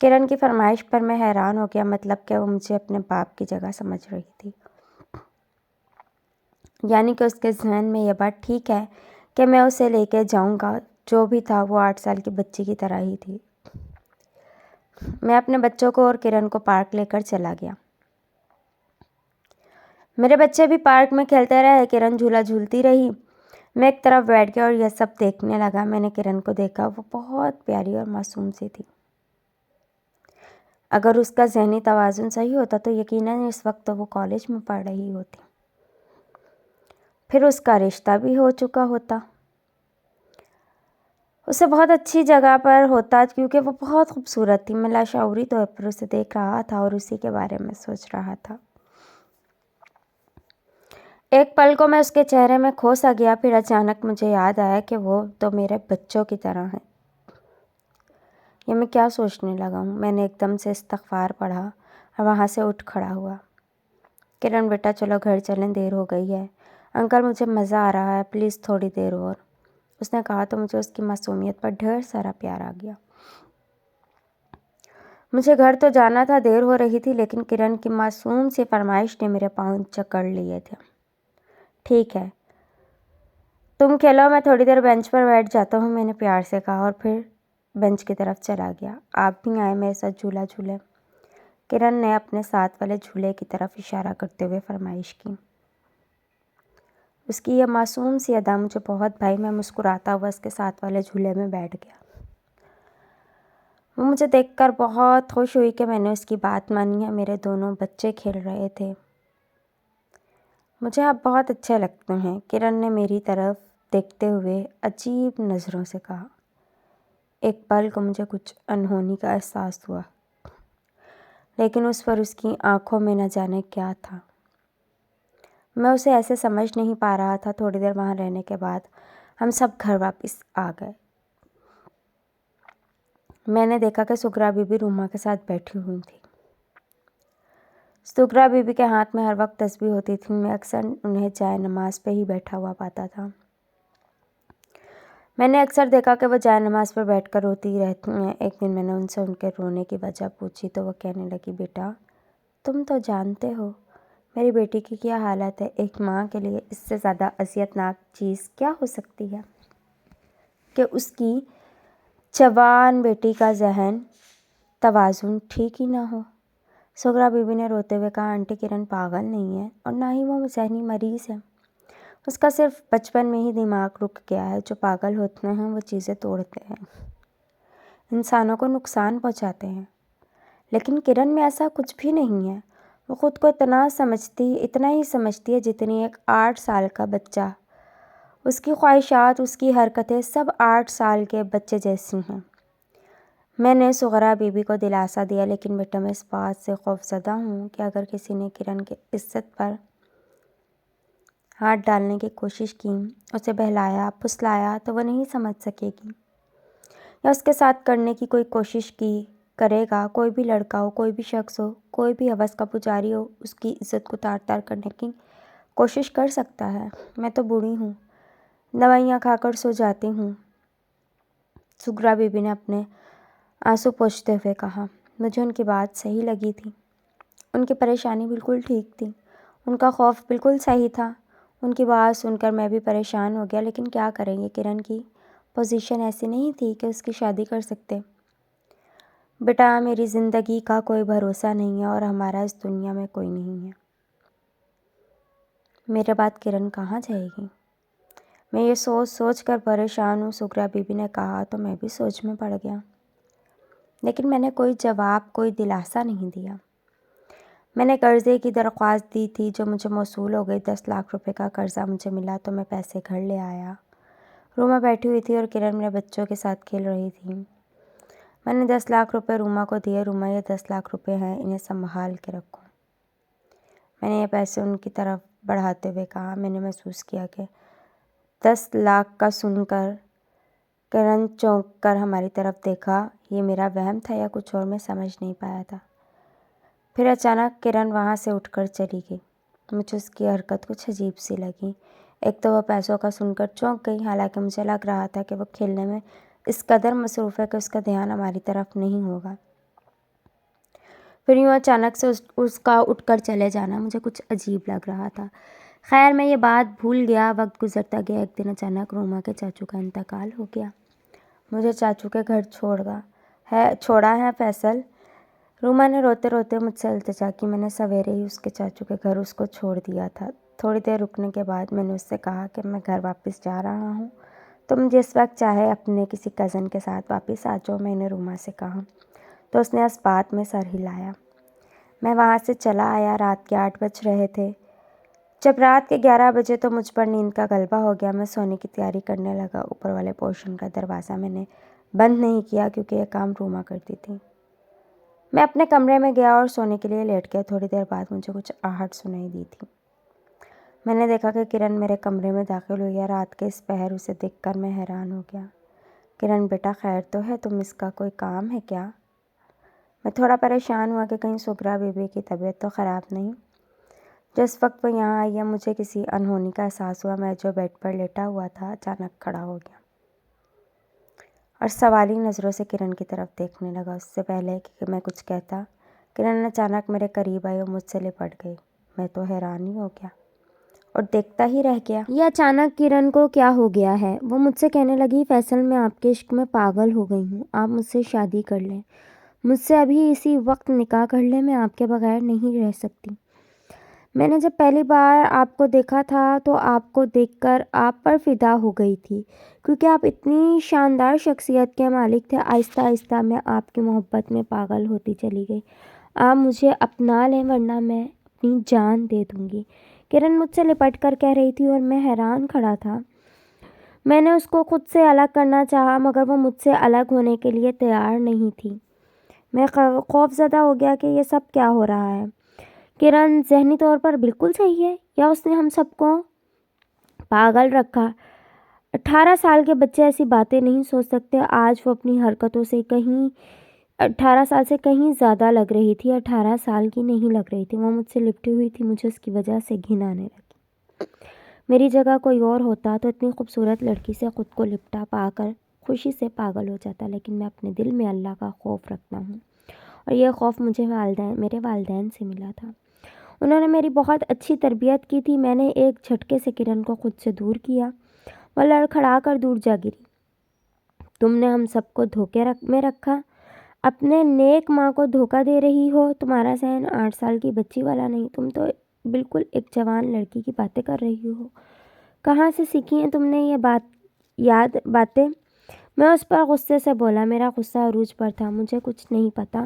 کرن کی فرمائش پر میں حیران ہو گیا، مطلب کہ وہ مجھے اپنے باپ کی جگہ سمجھ رہی تھی، یعنی کہ اس کے ذہن میں یہ بات ٹھیک ہے کہ میں اسے لے کے جاؤں گا۔ جو بھی تھا وہ 8 سال کی بچی کی طرح ہی تھی۔ میں اپنے بچوں کو اور کرن کو پارک لے کر چلا گیا۔ میرے بچے بھی پارک میں کھیلتے رہے، کرن جھولا جھولتی رہی۔ میں ایک طرف بیٹھ گیا اور یہ سب دیکھنے لگا۔ میں نے کرن کو دیکھا، وہ بہت پیاری اور معصوم سی تھی۔ اگر اس کا ذہنی توازن صحیح ہوتا تو یقیناً اس وقت وہ کالج میں پڑھ رہی ہوتی، پھر اس کا رشتہ بھی ہو چکا ہوتا، اسے بہت اچھی جگہ پر ہوتا، کیونکہ وہ بہت خوبصورت تھی۔ میں لاشعوری طور پر اسے دیکھ رہا تھا اور اسی کے بارے میں سوچ رہا تھا۔ ایک پل کو میں اس کے چہرے میں کھو سا گیا، پھر اچانک مجھے یاد آیا کہ وہ تو میرے بچوں کی طرح ہیں۔ یہ میں کیا سوچنے لگا ہوں؟ میں نے ایک دم سے استغفار پڑھا اور وہاں سے اٹھ کھڑا ہوا۔ کرن بیٹا چلو گھر چلیں، دیر ہو گئی ہے۔ انکل مجھے مزہ آ رہا ہے، پلیز تھوڑی دیر اور، اس نے کہا تو مجھے اس کی معصومیت پر ڈھیر سارا پیار آ گیا۔ مجھے گھر تو جانا تھا، دیر ہو رہی تھی، لیکن کرن کی معصوم سی فرمائش نے میرے پاؤں جکڑ لیے تھے۔ ٹھیک ہے تم کھیلو، میں تھوڑی دیر بینچ پر بیٹھ جاتا ہوں، میں نے پیار سے کہا اور پھر بینچ کی طرف چلا گیا۔ آپ بھی آئے میرے ساتھ جھولا جھولے، کرن نے اپنے ساتھ والے جھولے کی طرف اشارہ کرتے ہوئے فرمائش کی۔ اس کی یہ معصوم سی ادا مجھے بہت بھائی۔ میں مسکراتا ہوا اس کے ساتھ والے جھولے میں بیٹھ گیا۔ وہ مجھے دیکھ کر بہت خوش ہوئی کہ میں نے اس کی بات مانی ہے۔ میرے دونوں بچے کھیل رہے تھے۔ مجھے آپ بہت اچھے لگتے ہیں، کرن نے میری طرف دیکھتے ہوئے عجیب نظروں سے کہا۔ ایک پل کو مجھے کچھ انہونی کا احساس ہوا، لیکن اس پر اس کی آنکھوں میں نہ جانے کیا تھا۔ میں اسے ایسے سمجھ نہیں پا رہا تھا۔ تھوڑی دیر وہاں رہنے کے بعد ہم سب گھر واپس آ گئے۔ میں نے دیکھا کہ سغرا بی بی روما کے ساتھ بیٹھی ہوئی تھی۔ سغرا بی بی کے ہاتھ میں ہر وقت تسبیح ہوتی تھی۔ میں اکثر انہیں جائے نماز پہ ہی بیٹھا ہوا پاتا تھا۔ میں نے اکثر دیکھا کہ وہ جائے نماز پر بیٹھ کر روتی رہتی ہیں۔ ایک دن میں نے ان سے ان کے رونے کی وجہ پوچھی تو وہ کہنے لگی، بیٹا تم تو جانتے ہو میری بیٹی کی کیا حالت ہے۔ ایک ماں کے لیے اس سے زیادہ اذیت ناک چیز کیا ہو سکتی ہے کہ اس کی جوان بیٹی کا ذہن توازن ٹھیک ہی نہ ہو۔ سغرا بی بی نے روتے ہوئے کہا، آنٹی کرن پاگل نہیں ہے اور نہ ہی وہ ذہنی مریض ہے، اس کا صرف بچپن میں ہی دماغ رک گیا ہے۔ جو پاگل ہوتے ہیں وہ چیزیں توڑتے ہیں، انسانوں کو نقصان پہنچاتے ہیں، لیکن کرن میں ایسا کچھ بھی نہیں ہے۔ وہ خود کو اتنا ہی سمجھتی ہے جتنی ایک 8 سال کا بچہ۔ اس کی خواہشات، اس کی حرکتیں سب 8 سال کے بچے جیسی ہیں۔ میں نے سغرا بی بی کو دلاسا دیا، لیکن بیٹا میں اس بات سے خوفزدہ ہوں کہ اگر کسی نے کرن کی عزت پر ہاتھ ڈالنے کی کوشش کی، اسے بہلایا پھسلایا تو وہ نہیں سمجھ سکے گی، یا اس کے ساتھ کرنے کی کوئی کوشش کرے گا۔ کوئی بھی لڑکا ہو، کوئی بھی شخص ہو، کوئی بھی ہوس کا پجاری ہو، اس کی عزت کو تار تار کرنے کی کوشش کر سکتا ہے۔ میں تو بوڑھی ہوں، دوائیاں کھا کر سو جاتی ہوں، سغرا بی بی نے اپنے آنسو پوچھتے ہوئے کہا۔ مجھے ان کی بات صحیح لگی تھی، ان کی پریشانی بالکل ٹھیک تھی، ان کا خوف بالکل صحیح تھا۔ ان کی بات سن کر میں بھی پریشان ہو گیا، لیکن کیا کریں گے، کرن کی پوزیشن ایسی نہیں تھی کہ اس کی شادی کر سکتے۔ بیٹا میری زندگی کا کوئی بھروسہ نہیں ہے اور ہمارا اس دنیا میں کوئی نہیں ہے، میرے بعد کرن کہاں جائے گی؟ میں یہ سوچ کر پریشان ہوں، سغرا بی بی نے کہا تو میں بھی سوچ میں پڑ گیا، لیکن میں نے کوئی جواب، کوئی دلاسا نہیں دیا۔ میں نے قرضے کی درخواست دی تھی جو مجھے موصول ہو گئی۔ 10 لاکھ روپے کا قرضہ مجھے ملا تو میں پیسے گھر لے آیا۔ روما بیٹھی ہوئی تھی اور کرن میرے بچوں کے ساتھ کھیل رہی تھی۔ میں نے 10 لاکھ روپے روما کو دیے۔ روما یہ 10 لاکھ روپے ہیں، انہیں سنبھال کے رکھو۔ میں نے یہ پیسے ان کی طرف بڑھاتے ہوئے کہا۔ میں نے محسوس کیا کہ 10 لاکھ کا سن کر کرن چونک کر ہماری طرف دیکھا۔ یہ میرا وہم تھا یا کچھ اور، میں سمجھ نہیں پایا تھا۔ پھر اچانک کرن وہاں سے اٹھ کر چلی گئی۔ مجھے اس کی حرکت کچھ عجیب سی لگی۔ ایک تو وہ پیسوں کا سن کر چونک گئی، حالانکہ مجھے لگ رہا تھا کہ وہ کھیلنے میں اس قدر مصروف ہے کہ اس کا دھیان ہماری طرف نہیں ہوگا۔ پھر یوں اچانک سے اس کا اٹھ کر چلے جانا مجھے کچھ عجیب لگ رہا تھا۔ خیر میں یہ بات بھول گیا، وقت گزرتا گیا۔ ایک دن اچانک روما کے چاچو کا انتقال ہو گیا۔ مجھے چاچو کے گھر چھوڑا ہے فیصل۔ روما نے روتے روتے مجھ سے التجا کی۔ میں نے سویرے ہی اس کے چاچو کے گھر اس کو چھوڑ دیا تھا۔ تھوڑی دیر رکنے کے بعد میں نے اس سے کہا کہ میں گھر واپس جا رہا ہوں، تم جس وقت چاہے اپنے کسی کزن کے ساتھ واپس آ جاؤ۔ میں نے روما سے کہا تو اس نے اس بات میں سر ہلایا۔ میں وہاں سے چلا آیا۔ رات کے 8 بج رہے تھے۔ جب رات کے 11 بجے تو مجھ پر نیند کا غلبہ ہو گیا۔ میں سونے کی تیاری کرنے لگا۔ اوپر والے پورشن کا دروازہ میں نے بند نہیں کیا کیونکہ یہ کام روما کرتی تھی۔ میں اپنے کمرے میں گیا اور سونے کے لیے لیٹ گیا۔ تھوڑی دیر بعد مجھے کچھ آہٹ سنائی دی تھی۔ میں نے دیکھا کہ کرن میرے کمرے میں داخل ہوئی ہے۔ رات کے اس پہر اسے دیکھ کر میں حیران ہو گیا۔ کرن بیٹا خیر تو ہے؟ تم اس کا کوئی کام ہے کیا؟ میں تھوڑا پریشان ہوا کہ کہیں سغرا بی بی کی طبیعت تو خراب نہیں۔ جس وقت وہ یہاں آئی ہے مجھے کسی انہونی کا احساس ہوا۔ میں جو بیڈ پر لیٹا ہوا تھا اچانک کھڑا ہو گیا اور سوالی نظروں سے کرن کی طرف دیکھنے لگا۔ اس سے پہلے کہ میں کچھ کہتا کرن اچانک میرے قریب آئی اور مجھ سے لپٹ گئی۔ میں تو حیران ہی ہو گیا اور دیکھتا ہی رہ گیا۔ یہ اچانک کرن کو کیا ہو گیا ہے؟ وہ مجھ سے کہنے لگی فیصل میں آپ کے عشق میں پاگل ہو گئی ہوں، آپ مجھ سے شادی کر لیں، مجھ سے ابھی اسی وقت نکاح کر لیں، میں آپ کے بغیر نہیں رہ سکتی۔ میں نے جب پہلی بار آپ کو دیکھا تھا تو آپ کو دیکھ کر آپ پر فدا ہو گئی تھی کیونکہ آپ اتنی شاندار شخصیت کے مالک تھے۔ آہستہ آہستہ میں آپ کی محبت میں پاگل ہوتی چلی گئی۔ آپ مجھے اپنا لیں ورنہ میں اپنی جان دے دوں گی، کرن مجھ سے لپٹ کر کہہ رہی تھی اور میں حیران کھڑا تھا۔ میں نے اس کو خود سے الگ کرنا چاہا مگر وہ مجھ سے الگ ہونے کے لیے تیار نہیں تھی۔ میں خوف زدہ ہو گیا کہ یہ سب کیا ہو رہا ہے۔ کرن ذہنی طور پر بالکل صحیح ہے یا اس نے ہم سب کو پاگل رکھا؟ 18 سال کے بچے ایسی باتیں نہیں سوچ سکتے۔ آج وہ اپنی حرکتوں سے 18 سال سے کہیں زیادہ لگ رہی تھی۔ 18 سال کی نہیں لگ رہی تھی۔ وہ مجھ سے لپٹی ہوئی تھی۔ مجھے اس کی وجہ سے گھن آنے لگی۔ میری جگہ کوئی اور ہوتا تو اتنی خوبصورت لڑکی سے خود کو لپٹا پا کر خوشی سے پاگل ہو جاتا، لیکن میں اپنے دل میں اللہ کا خوف رکھتا ہوں اور یہ خوف مجھے میرے والدین سے ملا تھا۔ انہوں نے میری بہت اچھی تربیت کی تھی۔ میں نے ایک جھٹکے سے کرن کو خود سے دور کیا۔ وہ لڑکھڑا کر دور جا گری۔ تم نے ہم سب کو دھوکے میں رکھا، اپنے نیک ماں کو دھوکہ دے رہی ہو۔ تمہارا ذہن 8 سال کی بچی والا نہیں، تم تو بالکل ایک جوان لڑکی کی باتیں کر رہی ہو۔ کہاں سے سیکھی ہیں تم نے یہ باتیں؟ میں اس پر غصے سے بولا۔ میرا غصہ عروج پر تھا۔ مجھے کچھ نہیں پتا،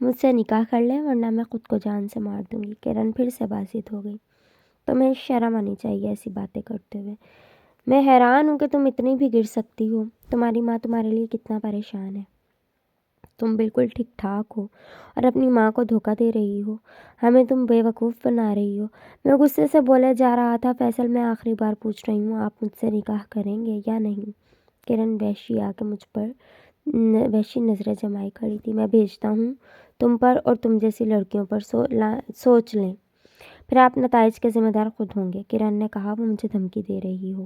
مجھ سے نکاح کر لیں ورنہ میں خود کو جان سے مار دوں گی۔ کرن پھر سے بازید ہو گئی۔ تمہیں شرم آنی چاہیے ایسی باتیں کرتے ہوئے۔ میں حیران ہوں کہ تم اتنی بھی گر سکتی ہو۔ تمہاری ماں تمہارے لیے کتنا پریشان ہے۔ تم بالکل ٹھیک ٹھاک ہو اور اپنی ماں کو دھوکہ دے رہی ہو، ہمیں تم بے وقوف بنا رہی ہو۔ میں غصے سے بولے جا رہا تھا فیصل میں آخری بار پوچھ رہی ہوں، آپ مجھ سے نکاح کریں گے یا نہیں؟ کرن وحشی آ کے مجھ پر وحشی نظریں جمائے کھڑی تھی۔ میں بھیجتا ہوں تم پر اور تم جیسی لڑکیوں پر سوچ لیں، پھر آپ نتائج کے ذمہ دار خود ہوں گے۔ کرن نے کہا وہ مجھے دھمکی دے رہی ہو؟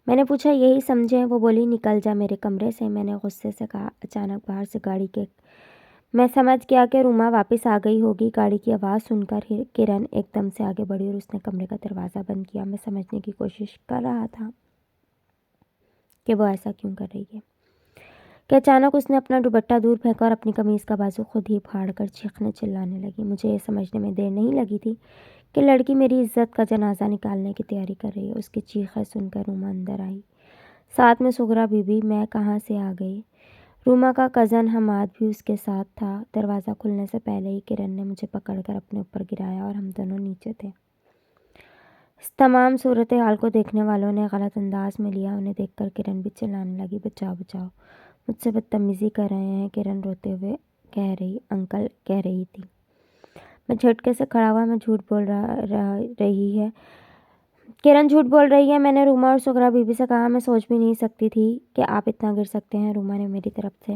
میں نے پوچھا یہی سمجھیں؟ وہ بولی نکل جا میرے کمرے سے۔ میں نے غصے سے کہا۔ اچانک باہر سے گاڑی کے میں سمجھ گیا کہ روما واپس آ گئی ہوگی۔ گاڑی کی آواز سن کر کرن ایک دم سے آگے بڑھی اور اس نے کمرے کا دروازہ بند کیا۔ میں سمجھنے کی کوشش کر رہا تھا کہ وہ ایسا کیوں کر رہی ہے کہ اچانک اس نے اپنا دوپٹہ دور پھینکا اور اپنی قمیض کا بازو خود ہی پھاڑ کر چیخنے چلانے لگی۔ مجھے یہ سمجھنے میں دیر نہیں لگی تھی کہ لڑکی میری عزت کا جنازہ نکالنے کی تیاری کر رہی ہے۔ اس کی چیخیں سن کر روما اندر آئی، ساتھ میں سغرا بی بی۔ میں کہاں سے آ گئی؟ روما کا کزن حماد بھی اس کے ساتھ تھا۔ دروازہ کھلنے سے پہلے ہی کرن نے مجھے پکڑ کر اپنے اوپر گرایا اور ہم دونوں نیچے تھے۔ اس تمام صورتحال کو دیکھنے والوں نے غلط انداز میں لیا۔ انہیں دیکھ کر کرن بھی چلانے لگی بچاؤ بچاؤ، مجھ سے بدتمیزی کر رہے ہیں۔ کرن روتے ہوئے انکل کہہ رہی تھی۔ میں جھٹکے سے کھڑا ہوا۔ میں جھوٹ بول رہی ہے کرن جھوٹ بول رہی ہے۔ میں نے روما اور سغرا بی بی سے کہا میں سوچ بھی نہیں سکتی تھی کہ آپ اتنا گر سکتے ہیں۔ روما نے میری طرف سے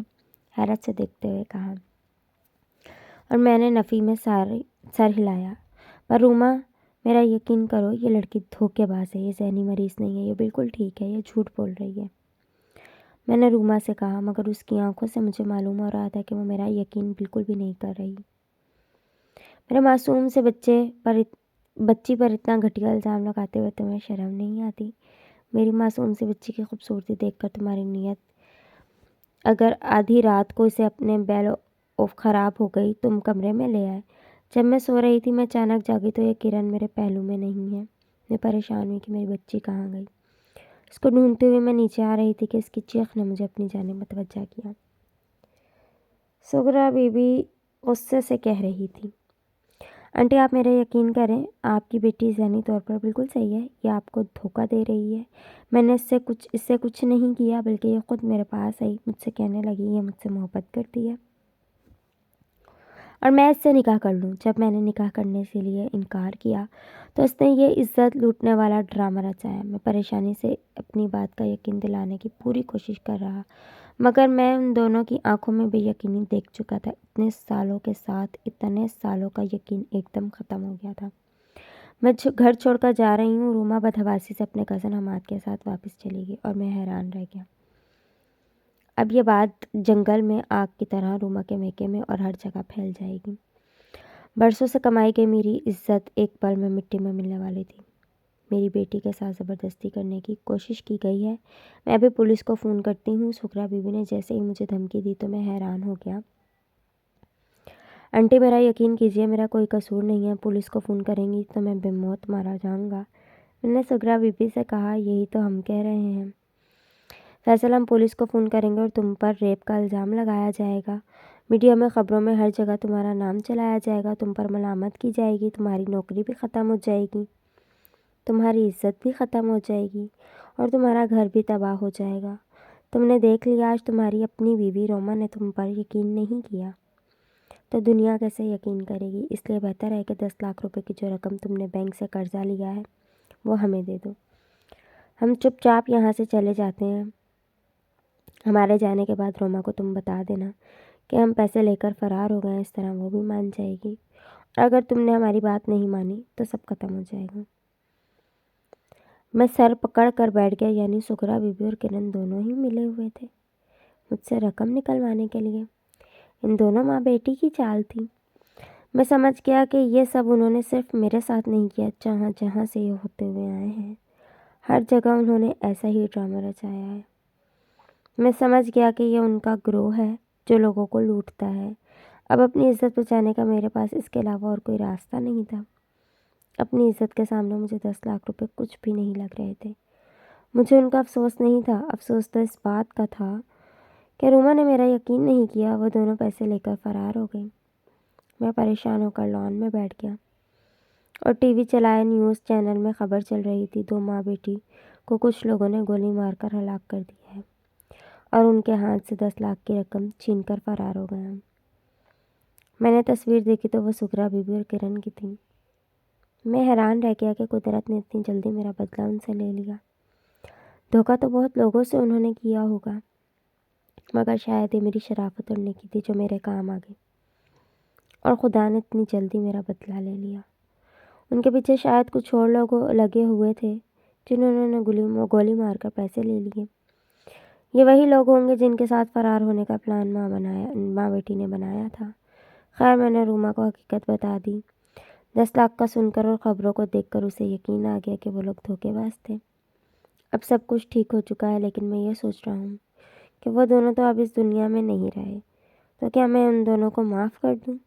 حیرت سے دیکھتے ہوئے کہا اور میں نے نفی میں سر ہلایا۔ پر روما میرا یقین کرو یہ لڑکی دھوکے باز ہے، یہ ذہنی مریض نہیں ہے، یہ بالکل ٹھیک ہے، یہ جھوٹ بول رہی ہے۔ میں نے روما سے کہا مگر اس کی آنکھوں سے مجھے معلوم ہو رہا تھا کہ وہ میرا یقین بالکل بھی نہیں کر رہی۔ میرے معصوم سے بچی پر اتنا گھٹیا الزام لگاتے ہوئے تمہیں شرم نہیں آتی؟ میری معصوم سی بچی کی خوبصورتی دیکھ کر تمہاری نیت اگر آدھی رات کو اسے اپنے بیل اوف خراب ہو گئی، تم کمرے میں لے آئے۔ جب میں سو رہی تھی میں اچانک جاگی تو یہ کرن میرے پہلو میں نہیں ہے۔ میں پریشان ہوئی کہ میری بچی کہاں گئی۔ اس کو ڈھونڈتے ہوئے میں نیچے آ رہی تھی کہ اس کی چیخ نے مجھے اپنی جانب متوجہ کیا۔ سغرا بی بی غصے سے کہہ رہی تھی، آنٹی آپ میرا یقین کریں، آپ کی بیٹی ذہنی طور پر بالکل صحیح ہے، یہ آپ کو دھوکہ دے رہی ہے۔ میں نے اس سے کچھ نہیں کیا، بلکہ یہ خود میرے پاس آئی، مجھ سے کہنے لگی یہ مجھ سے محبت کرتی ہے اور میں اس سے نکاح کر لوں۔ جب میں نے نکاح کرنے سے لیے انکار کیا تو اس نے یہ عزت لوٹنے والا ڈرامہ رچایا۔ میں پریشانی سے اپنی بات کا یقین دلانے کی پوری کوشش کر رہا، مگر میں ان دونوں کی آنکھوں میں بے یقینی دیکھ چکا تھا۔ اتنے سالوں کے ساتھ اتنے سالوں کا یقین ایک دم ختم ہو گیا تھا۔ میں گھر چھوڑ کر جا رہی ہوں۔ روما بدحواسی سے اپنے کزن حماد کے ساتھ واپس چلی گئی اور میں حیران رہ گیا۔ اب یہ بات جنگل میں آگ کی طرح روما کے میکے میں اور ہر جگہ پھیل جائے گی۔ برسوں سے کمائی گئی میری عزت ایک پل میں مٹی میں ملنے والی تھی۔ میری بیٹی کے ساتھ زبردستی کرنے کی کوشش کی گئی ہے۔ میں ابھی پولیس کو فون کرتی ہوں۔ سغرا بی بی نے جیسے ہی مجھے دھمکی دی تو میں حیران ہو گیا۔ آنٹی میرا یقین کیجیے، میرا کوئی قصور نہیں ہے۔ پولیس کو فون کریں گی تو میں بے موت مارا جاؤں گا۔ میں نے سغرا بی بی سے کہا، یہی تو ہم کہہ رہے ہیں فیصل، ہم پولیس کو فون کریں گے اور تم پر ریپ کا الزام لگایا جائے گا۔ میڈیا میں، خبروں میں، ہر جگہ تمہارا نام چلایا جائے گا، تم پر ملامت کی جائے گی، تمہاری نوکری بھی ختم ہو جائے گی، تمہاری عزت بھی ختم ہو جائے گی اور تمہارا گھر بھی تباہ ہو جائے گا۔ تم نے دیکھ لیا، آج تمہاری اپنی بیوی روما نے تم پر یقین نہیں کیا تو دنیا کیسے یقین کرے گی؟ اس لیے بہتر ہے کہ 10 لاکھ روپے کی جو رقم تم نے بینک سے قرضہ لیا ہے وہ ہمیں دے دو۔ ہم چپ چاپ یہاں سے چلے جاتے ہیں۔ ہمارے جانے کے بعد روما کو تم بتا دینا کہ ہم پیسے لے کر فرار ہو گئے، اس طرح وہ بھی مان جائے گی، اور اگر تم نے ہماری بات نہیں مانی تو سب ختم ہو جائے گا۔ میں سر پکڑ کر بیٹھ گیا، یعنی سغرا بی بی اور کرن دونوں ہی ملے ہوئے تھے مجھ سے رقم نکلوانے کے لیے۔ ان دونوں ماں بیٹی کی چال تھی۔ میں سمجھ گیا کہ یہ سب انہوں نے صرف میرے ساتھ نہیں کیا، جہاں جہاں سے یہ ہوتے ہوئے آئے ہیں ہر جگہ انہوں نے ایسا ہی ڈرامہ رچایا ہے۔ میں سمجھ گیا کہ یہ ان کا گروہ ہے جو لوگوں کو لوٹتا ہے۔ اب اپنی عزت بچانے کا میرے پاس اس کے علاوہ اور کوئی راستہ نہیں تھا۔ اپنی عزت کے سامنے مجھے 10 لاکھ روپے کچھ بھی نہیں لگ رہے تھے۔ مجھے ان کا افسوس نہیں تھا، افسوس تو اس بات کا تھا کہ روما نے میرا یقین نہیں کیا، وہ دونوں پیسے لے کر فرار ہو گئی۔ میں پریشان ہو کر لان میں بیٹھ گیا اور ٹی وی چلایا۔ نیوز چینل میں خبر چل رہی تھی، 2 ماں بیٹی کو کچھ لوگوں نے گولی مار کر ہلاک کر دیا ہے اور ان کے ہاتھ سے 10 لاکھ کی رقم چھین کر فرار ہو گئے ہیں۔ میں نے تصویر دیکھی تو وہ سغرا بی بی اور کرن کی تھی۔ میں حیران رہ گیا کہ قدرت نے اتنی جلدی میرا بدلہ ان سے لے لیا۔ دھوکہ تو بہت لوگوں سے انہوں نے کیا ہوگا، مگر شاید یہ میری شرافت اور نیکی تھی جو میرے کام آ گئی، اور خدا نے اتنی جلدی میرا بدلہ لے لیا۔ ان کے پیچھے شاید کچھ اور لوگ لگے ہوئے تھے جنہوں نے گولی مار کر پیسے لے لیے۔ یہ وہی لوگ ہوں گے جن کے ساتھ فرار ہونے کا پلان ماں بیٹی نے بنایا تھا۔ خیر، میں نے روما کو حقیقت بتا دی۔ 10 لاکھ کا سن کر اور خبروں کو دیکھ کر اسے یقین آ گیا کہ وہ لوگ دھوکے باز تھے۔ اب سب کچھ ٹھیک ہو چکا ہے، لیکن میں یہ سوچ رہا ہوں کہ وہ دونوں تو اب اس دنیا میں نہیں رہے، تو کیا میں ان دونوں کو معاف کر دوں؟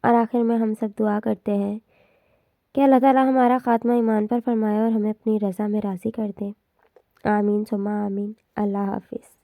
اور آخر میں ہم سب دعا کرتے ہیں کہ اللہ تعالیٰ ہمارا خاتمہ ایمان پر فرمائے اور ہمیں اپنی رضا میں راضی کر دے۔ آمین ثم آمین۔ اللہ حافظ۔